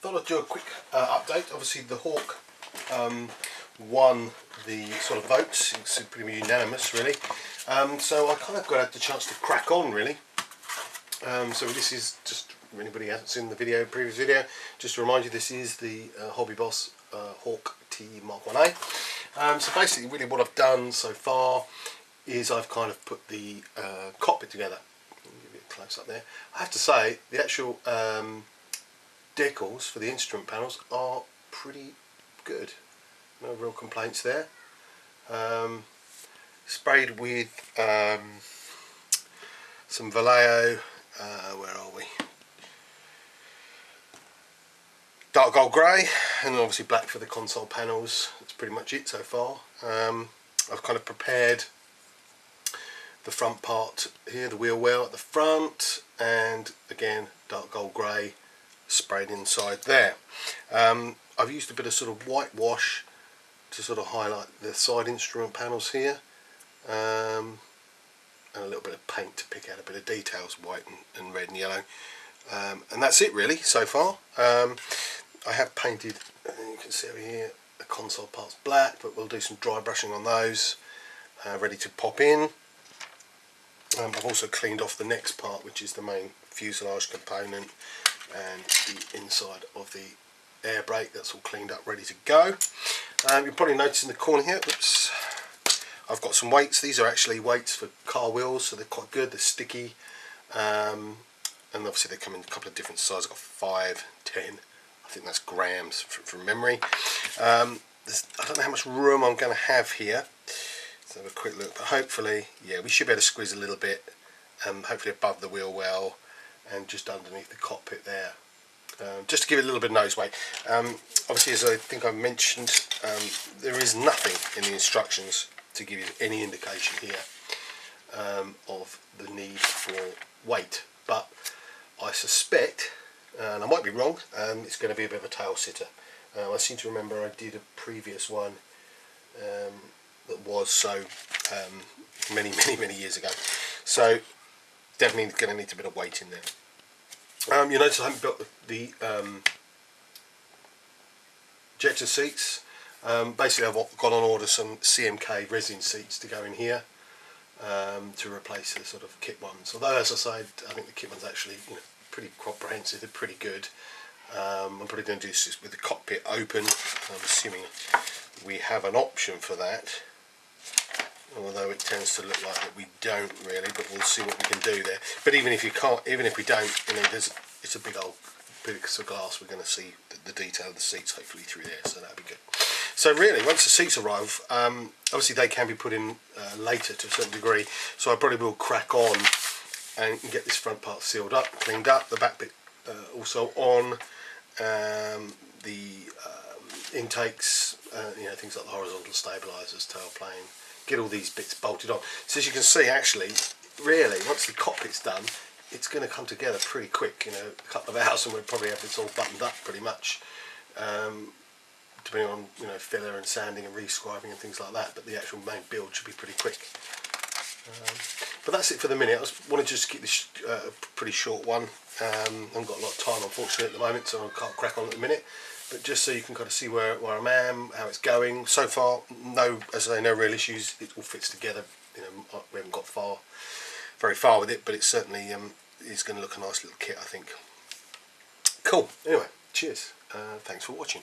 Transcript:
thought I'd do a quick update. Obviously the Hawk won the sort of votes. It's pretty unanimous really. So I kind of got the chance to crack on really. So this is just, if anybody hasn't seen the previous video, just to remind you, this is the Hobbyboss Hawk T Mark 1A. So basically really what I've done so far is I've kind of put the cockpit together. Let me give you a close up there. I have to say the actual decals for the instrument panels are pretty good. No real complaints there. Sprayed with some Vallejo, where are we? Dark gold grey, and obviously black for the console panels. That's pretty much it so far. I've kind of prepared the front part here, the wheel well at the front, and again dark gold grey sprayed inside there. I've used a bit of sort of whitewash to sort of highlight the side instrument panels here, and a little bit of paint to pick out a bit of details, white and red and yellow, and that's it really so far. I have painted, you can see over here, the console parts black, but we'll do some dry brushing on those, ready to pop in. I've also cleaned off the next part, which is the main fuselage component and the inside of the air brake. That's all cleaned up, ready to go. You'll probably notice in the corner here, oops, I've got some weights. These are actually weights for car wheels, so they're quite good, they're sticky, and obviously they come in a couple of different sizes. I've got 5, 10, I think that's grams from memory. I don't know how much room I'm going to have here. Let's have a quick look, but hopefully, yeah, we should be able to squeeze a little bit, hopefully above the wheel well and just underneath the cockpit there, just to give it a little bit of nose weight. Obviously, as I think I mentioned, there is nothing in the instructions to give you any indication here of the need for weight, but I suspect, and I might be wrong, it's going to be a bit of a tail sitter. I seem to remember I did a previous one that was so many years ago, so definitely going to need a bit of weight in there. You notice I haven't got the ejector seats. Basically I've gone on order some CMK resin seats to go in here, to replace the sort of kit ones. Although, as I say, I think the kit one's actually, you know, pretty comprehensive, they're pretty good. I'm probably going to do this with the cockpit open. I'm assuming we have an option for that, although it tends to look like that we don't really, but we'll see what we can do there. But even if you can't, even if we don't, you know, it's a big old piece of glass. We're going to see the detail of the seats hopefully through there, so that'll be good. So really, once the seats arrive, obviously they can be put in later to a certain degree, so I probably will crack on and get this front part sealed up, cleaned up, the back bit also on, the intakes, you know, things like the horizontal stabilisers, tailplane, get all these bits bolted on. So as you can see, actually, really, once the cockpit's done, it's going to come together pretty quick, you know, a couple of hours and we'll probably have this all buttoned up pretty much, depending on, you know, filler and sanding and rescribing and things like that, but the actual main build should be pretty quick. But that's it for the minute. I wanted to just keep this a pretty short one. I haven't got a lot of time unfortunately at the moment, so I can't crack on at the minute, but just so you can kind of see where I am, how it's going. So far, no, as I say, no real issues. It all fits together. You know, we haven't got very far with it, but it certainly is going to look a nice little kit, I think. Cool. Anyway, cheers. Thanks for watching.